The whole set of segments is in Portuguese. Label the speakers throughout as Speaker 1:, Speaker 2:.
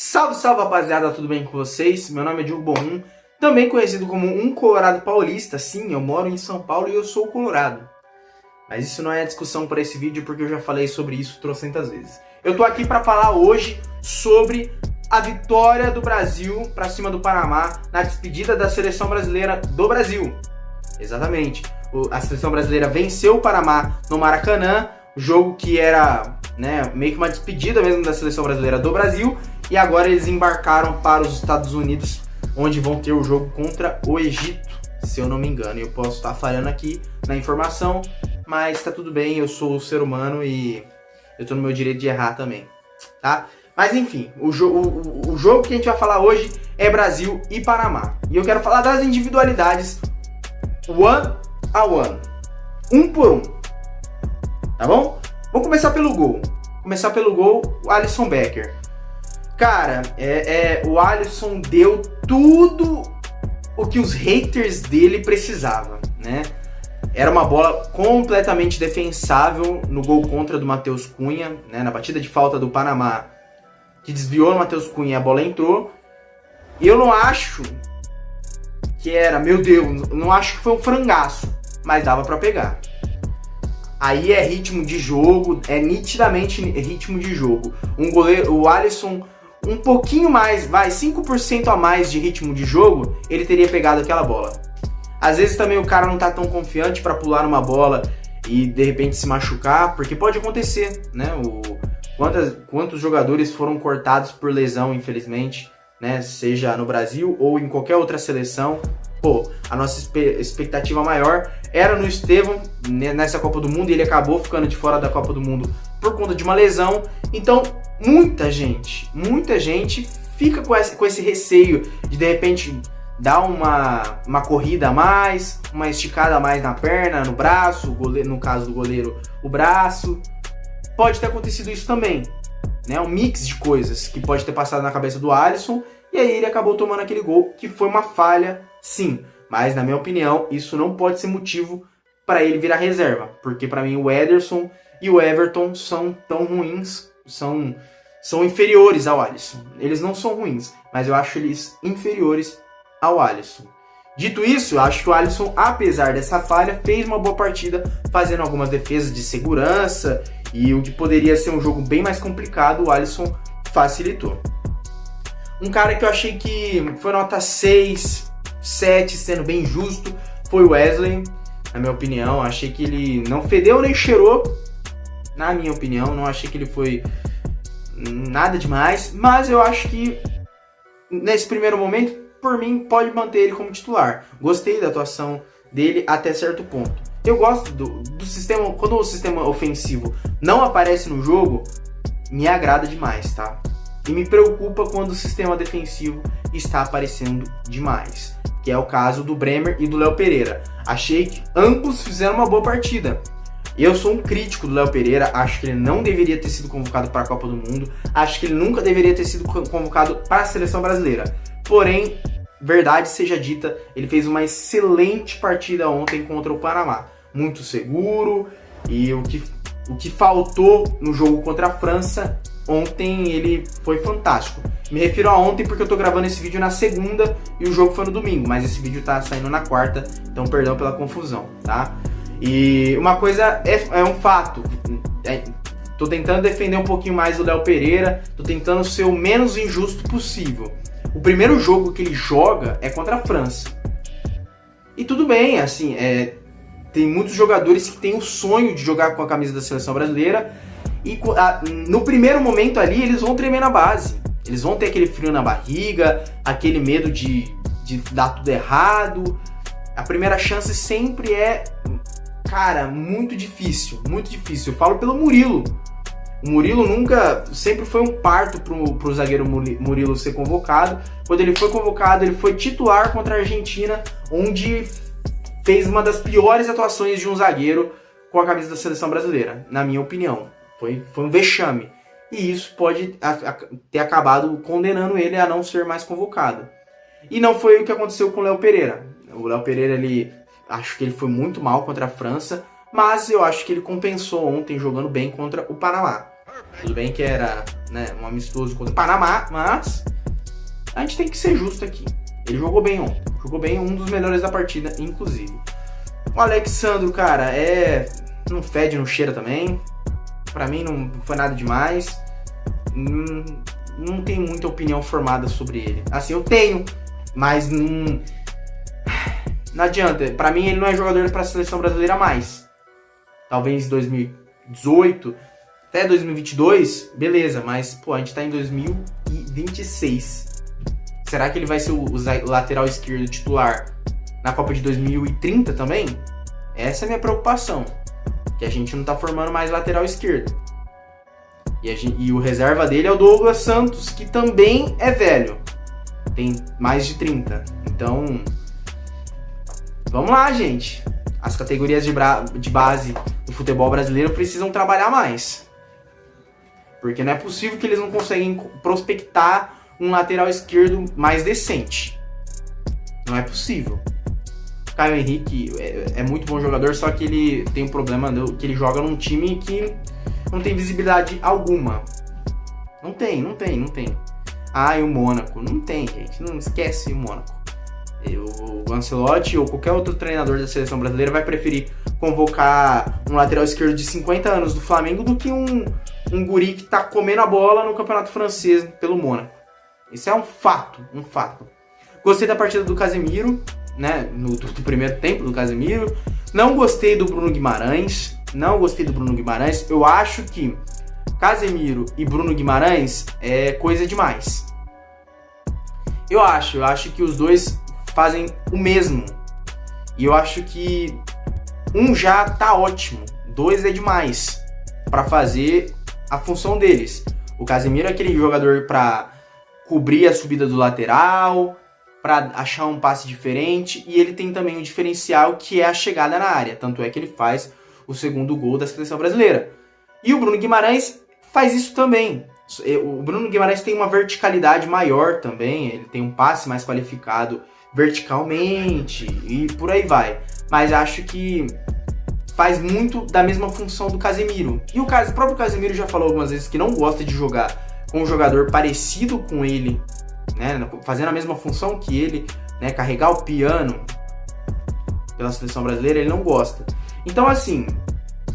Speaker 1: Salve, salve, rapaziada, tudo bem com vocês? Meu nome é Diogo Borrum, também conhecido como um Colorado Paulista. Sim, eu moro em São Paulo e eu sou colorado. Mas isso não é a discussão para esse vídeo, porque eu já falei sobre isso trocentas vezes. Eu tô aqui para falar hoje sobre a vitória do Brasil para cima do Panamá na despedida da seleção brasileira do Brasil. Exatamente. A seleção brasileira venceu o Panamá no Maracanã, jogo que era, meio que uma despedida mesmo da seleção brasileira do Brasil. E agora eles embarcaram para os Estados Unidos, onde vão ter o jogo contra o Egito, se eu não me engano. Eu posso estar falhando aqui na informação, mas tá tudo bem, eu sou um ser humano e eu tô no meu direito de errar também, tá? Mas enfim, o jogo que a gente vai falar hoje é Brasil e Panamá. E eu quero falar das individualidades one a one, um por um, tá bom? Vamos começar pelo gol. O Alisson Becker. Cara, o Alisson deu tudo o que os haters dele precisavam, né? Era uma bola completamente defensável no gol contra do Matheus Cunha, né? Na batida de falta do Panamá, que desviou no Matheus Cunha e a bola entrou. E eu não acho que era, meu Deus, não acho que foi um frangaço, mas dava pra pegar. Aí é ritmo de jogo, é nitidamente ritmo de jogo. O Alisson, um pouquinho mais, 5% a mais de ritmo de jogo, ele teria pegado aquela bola. Às vezes também o cara não tá tão confiante pra pular numa bola e de repente se machucar, porque pode acontecer, né? Quantos jogadores foram cortados por lesão, infelizmente, né? Seja no Brasil ou em qualquer outra seleção. Pô, a nossa expectativa maior era no Estevão nessa Copa do Mundo e ele acabou ficando de fora da Copa do Mundo por conta de uma lesão. Então, muita gente fica com esse receio de repente dar uma corrida a mais, uma esticada a mais na perna, no braço, no caso do goleiro, o braço. Pode ter acontecido isso também, né? Um mix de coisas que pode ter passado na cabeça do Alisson e aí ele acabou tomando aquele gol, que foi uma falha, sim. Mas, na minha opinião, isso não pode ser motivo para ele virar reserva, porque para mim o Ederson e o Everton são tão ruins, são inferiores ao Alisson. Eles não são ruins, mas eu acho eles inferiores ao Alisson. Dito isso, eu acho que o Alisson, apesar dessa falha, fez uma boa partida, fazendo algumas defesas de segurança, e o que poderia ser um jogo bem mais complicado, o Alisson facilitou. Um cara que eu achei que foi nota 6, 7, sendo bem justo, foi o Wesley. Na minha opinião, achei que ele não fedeu nem cheirou. Na minha opinião, não achei que ele foi nada demais, mas eu acho que nesse primeiro momento, por mim, pode manter ele como titular. Gostei da atuação dele até certo ponto. Eu gosto do sistema, quando o sistema ofensivo não aparece no jogo, me agrada demais, tá? E me preocupa quando o sistema defensivo está aparecendo demais, que é o caso do Bremer e do Léo Pereira. Achei que ambos fizeram uma boa partida. Eu sou um crítico do Léo Pereira, acho que ele não deveria ter sido convocado para a Copa do Mundo, acho que ele nunca deveria ter sido convocado para a seleção brasileira. Porém, verdade seja dita, ele fez uma excelente partida ontem contra o Panamá. Muito seguro, e o que faltou no jogo contra a França, ontem ele foi fantástico. Me refiro a ontem porque eu tô gravando esse vídeo na segunda e o jogo foi no domingo, mas esse vídeo tá saindo na quarta, então perdão pela confusão, tá? E uma coisa é um fato, tô tentando defender um pouquinho mais o Léo Pereira, tô tentando ser o menos injusto possível. O primeiro jogo que ele joga é contra a França. E tudo bem, assim, tem muitos jogadores que têm o sonho de jogar com a camisa da seleção brasileira e no primeiro momento ali eles vão tremer na base. Eles vão ter aquele frio na barriga, aquele medo de dar tudo errado. A primeira chance sempre é, cara, muito difícil, muito difícil. Eu falo pelo Murilo. O Murilo sempre foi um parto pro zagueiro Murilo ser convocado. Quando ele foi convocado, ele foi titular contra a Argentina, onde fez uma das piores atuações de um zagueiro com a camisa da seleção brasileira, na minha opinião. Foi um vexame. E isso pode ter acabado condenando ele a não ser mais convocado. E não foi o que aconteceu com o Léo Pereira. O Léo Pereira, acho que ele foi muito mal contra a França, mas eu acho que ele compensou ontem jogando bem contra o Panamá. Tudo bem que era, né, um amistoso contra o Panamá, mas a gente tem que ser justo aqui. Ele jogou bem ontem. Jogou bem, um dos melhores da partida, inclusive. O Alexandro, cara, não fede, não cheira também. Pra mim não foi nada demais. Não tenho muita opinião formada sobre ele. Assim, eu tenho, mas não adianta. Pra mim ele não é jogador pra seleção brasileira mais. Talvez 2018, até 2022, beleza. Mas, pô, a gente tá em 2026. Será que ele vai ser o lateral esquerdo titular na Copa de 2030 também? Essa é a minha preocupação. Que a gente não tá formando mais lateral esquerdo. E o reserva dele é o Douglas Santos, que também é velho. Tem mais de 30. Então, vamos lá, gente. As categorias de base do futebol brasileiro precisam trabalhar mais. Porque não é possível que eles não conseguem prospectar um lateral esquerdo mais decente. Não é possível. Caio Henrique é muito bom jogador, só que ele tem um problema que ele joga num time que não tem visibilidade alguma. Não tem. Ah, e o Mônaco? Não tem, gente. Não esquece o Mônaco. O Ancelotti ou qualquer outro treinador da seleção brasileira vai preferir convocar um lateral esquerdo de 50 anos do Flamengo do que um guri que tá comendo a bola no campeonato francês pelo Mônaco. Isso é um fato. Gostei da partida do Casemiro, né? Do primeiro tempo do Casemiro. Não gostei do Bruno Guimarães. Eu acho que Casemiro e Bruno Guimarães é coisa demais. Eu acho que os dois fazem o mesmo. E eu acho que um já tá ótimo. Dois é demais para fazer a função deles. O Casemiro é aquele jogador para cobrir a subida do lateral, para achar um passe diferente, e ele tem também um diferencial que é a chegada na área, tanto é que ele faz o segundo gol da seleção brasileira. E o Bruno Guimarães faz isso também. O Bruno Guimarães tem uma verticalidade maior também, ele tem um passe mais qualificado verticalmente e por aí vai. Mas acho que faz muito da mesma função do Casemiro. E o próprio Casemiro já falou algumas vezes que não gosta de jogar com um jogador parecido com ele, né, fazendo a mesma função que ele, né, carregar o piano pela seleção brasileira, ele não gosta. Então, assim,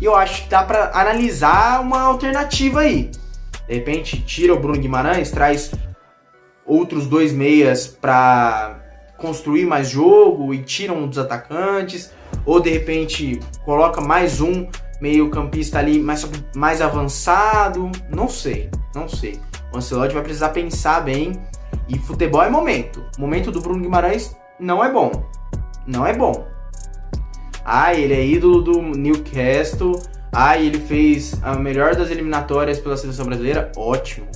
Speaker 1: eu acho que dá pra analisar uma alternativa aí. De repente, tira o Bruno Guimarães, traz outros dois meias pra construir mais jogo e tira um dos atacantes, ou de repente coloca mais um meio campista ali mais avançado, não sei. O Ancelotti vai precisar pensar bem. E futebol é momento. O momento do Bruno Guimarães não é bom. Ah, ele é ídolo do Newcastle. Ah, ele fez a melhor das eliminatórias pela seleção brasileira. Ótimo.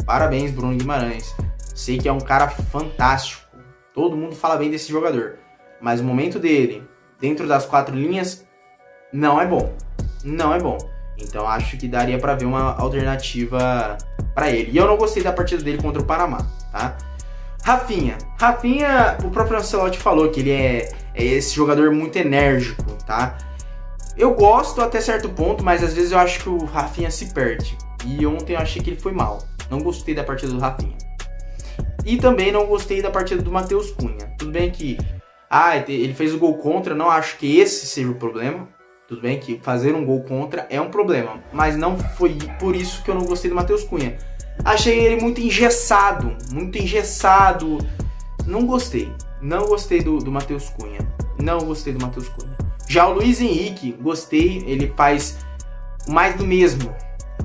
Speaker 1: Parabéns, Bruno Guimarães. Sei que é um cara fantástico. Todo mundo fala bem desse jogador. Mas o momento dele, dentro das quatro linhas, não é bom. Então acho que daria pra ver uma alternativa pra ele. E eu não gostei da partida dele contra o Panamá, tá? Rafinha, o próprio Ancelotti falou que ele é esse jogador muito enérgico, tá? Eu gosto até certo ponto, mas às vezes eu acho que o Rafinha se perde. E ontem eu achei que ele foi mal. Não gostei da partida do Rafinha. E também não gostei da partida do Matheus Cunha. Tudo bem que ele fez o gol contra, não acho que esse seja o problema. Tudo bem que fazer um gol contra é um problema, mas não foi por isso que eu não gostei do Matheus Cunha. Achei ele muito engessado. Não gostei do Matheus Cunha. Já o Luiz Henrique, gostei, ele faz mais do mesmo,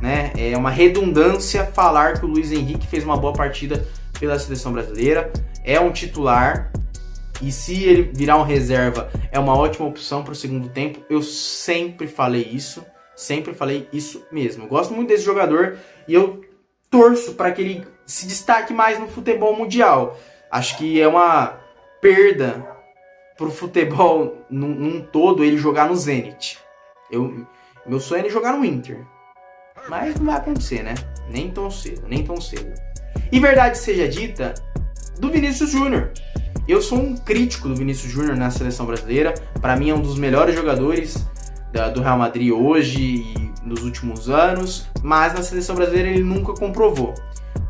Speaker 1: né? É uma redundância falar que o Luiz Henrique fez uma boa partida pela seleção brasileira, é um titular. E se ele virar um reserva, é uma ótima opção para o segundo tempo. Eu sempre falei isso mesmo. Eu gosto muito desse jogador e eu torço para que ele se destaque mais no futebol mundial. Acho que é uma perda para o futebol num todo ele jogar no Zenit. Meu sonho é ele jogar no Inter. Mas não vai acontecer, né? Nem tão cedo. E verdade seja dita, do Vinícius Júnior. Eu sou um crítico do Vinícius Júnior na seleção brasileira. Para mim é um dos melhores jogadores do Real Madrid hoje. E nos últimos anos, mas na seleção brasileira ele nunca comprovou.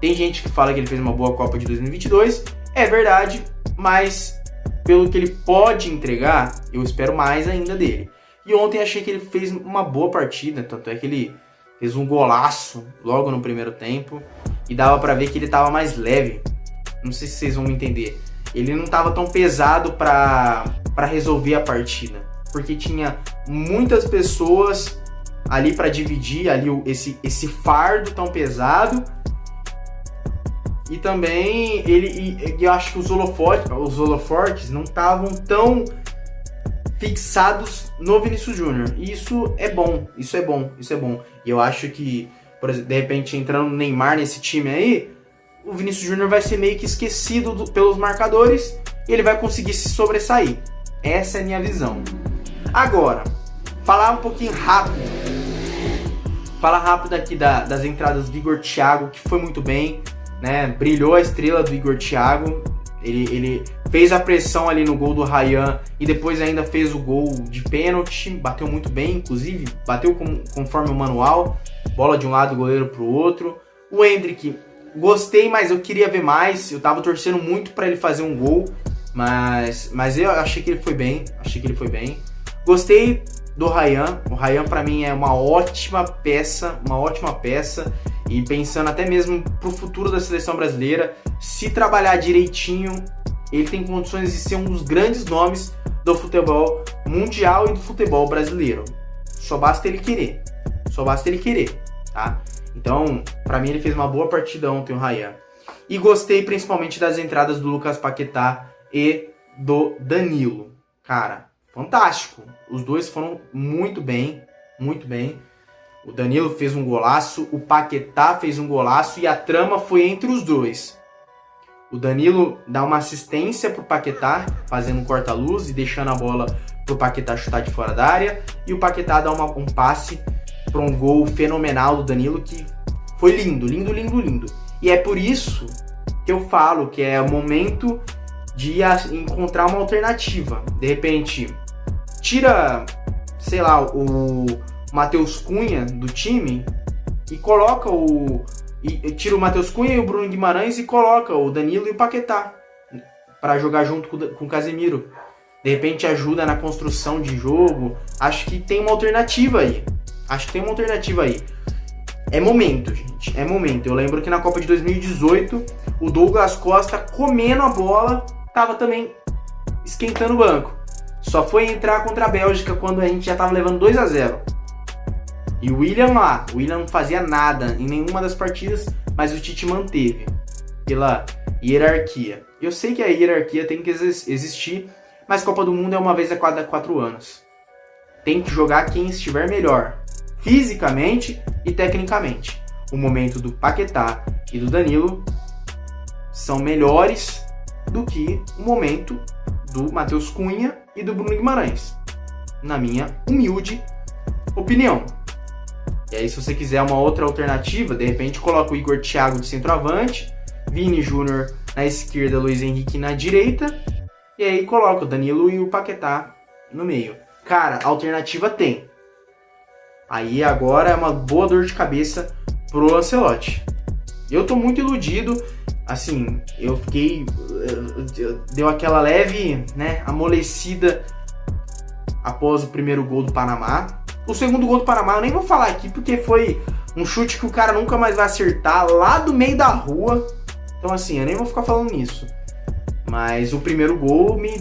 Speaker 1: Tem gente que fala que ele fez uma boa Copa de 2022, é verdade, mas pelo que ele pode entregar, eu espero mais ainda dele. E ontem achei que ele fez uma boa partida, tanto é que ele fez um golaço logo no primeiro tempo e dava pra ver que ele tava mais leve. Não sei se vocês vão me entender. Ele não tava tão pesado pra resolver a partida, porque tinha muitas pessoas ali pra dividir ali esse fardo tão pesado. E também eu acho que os holofortes não estavam tão fixados no Vinícius Júnior. E isso é bom. E eu acho que, por exemplo, de repente, entrando o Neymar nesse time aí, o Vinícius Júnior vai ser meio que esquecido pelos marcadores e ele vai conseguir se sobressair. Essa é a minha visão. Agora, falar um pouquinho rápido. Falar rápido aqui das entradas do Igor Thiago, que foi muito bem, né? Brilhou a estrela do Igor Thiago. Ele fez a pressão ali no gol do Ryan e depois ainda fez o gol de pênalti. Bateu muito bem, inclusive. Bateu conforme o manual. Bola de um lado, goleiro pro outro. O Endrick, gostei, mas eu queria ver mais. Eu tava torcendo muito para ele fazer um gol. Mas eu achei que ele foi bem. Gostei do Ryan. O Ryan para mim é uma ótima peça. E pensando até mesmo pro futuro da seleção brasileira, se trabalhar direitinho, ele tem condições de ser um dos grandes nomes do futebol mundial e do futebol brasileiro. Só basta ele querer, tá? Então, pra mim ele fez uma boa partida ontem, o Ryan. E gostei principalmente das entradas do Lucas Paquetá e do Danilo. Cara, fantástico. Os dois foram muito bem. O Danilo fez um golaço, o Paquetá fez um golaço e a trama foi entre os dois. O Danilo dá uma assistência pro Paquetá, fazendo um corta-luz e deixando a bola pro Paquetá chutar de fora da área. E o Paquetá dá um passe para um gol fenomenal do Danilo, que foi lindo. E é por isso que eu falo que é o momento de encontrar uma alternativa. De repente, tira, sei lá, o Matheus Cunha do time e coloca tira o Matheus Cunha e o Bruno Guimarães e coloca o Danilo e o Paquetá para jogar junto com o Casemiro. De repente ajuda na construção de jogo. Acho que tem uma alternativa aí. É momento, gente. É momento. Eu lembro que na Copa de 2018 o Douglas Costa, comendo a bola, tava também esquentando o banco. Só foi entrar contra a Bélgica quando a gente já tava levando 2-0. E o William não fazia nada em nenhuma das partidas, mas o Tite manteve pela hierarquia. Eu sei que a hierarquia tem que existir, mas Copa do Mundo é uma vez a cada 4 anos. Tem que jogar quem estiver melhor, fisicamente e tecnicamente. O momento do Paquetá e do Danilo são melhores do que o momento do Matheus Cunha e do Bruno Guimarães, na minha humilde opinião. E aí, se você quiser uma outra alternativa, de repente coloca o Igor Thiago de centroavante, Vini Júnior na esquerda, Luiz Henrique na direita, e aí coloca o Danilo e o Paquetá no meio. Cara, alternativa tem. Aí agora é uma boa dor de cabeça pro Ancelotti. Eu tô muito iludido, assim, deu aquela leve, né, amolecida após o primeiro gol do Panamá. O segundo gol do Panamá eu nem vou falar aqui porque foi um chute que o cara nunca mais vai acertar lá do meio da rua. Então assim, eu nem vou ficar falando nisso. Mas o primeiro gol me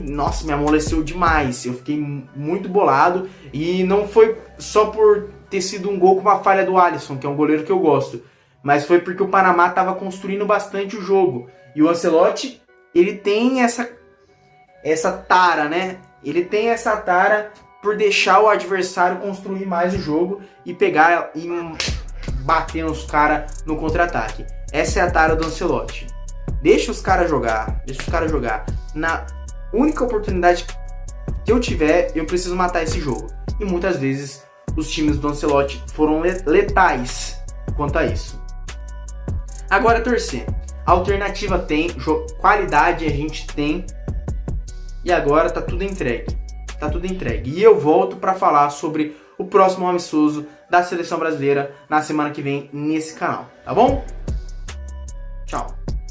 Speaker 1: amoleceu demais. Eu fiquei muito bolado. E não foi só por ter sido um gol com uma falha do Alisson, que é um goleiro que eu gosto. Mas foi porque o Panamá estava construindo bastante o jogo. E o Ancelotti, ele tem essa tara, né? Ele tem essa tara por deixar o adversário construir mais o jogo e pegar e bater nos caras no contra-ataque. Essa é a tara do Ancelotti. Deixa os caras jogar. Na única oportunidade que eu tiver, eu preciso matar esse jogo. E muitas vezes os times do Ancelotti foram letais quanto a isso. Agora torcer. Alternativa tem, qualidade a gente tem. E agora tá tudo entregue. E eu volto para falar sobre o próximo amistoso da seleção brasileira na semana que vem nesse canal, tá bom?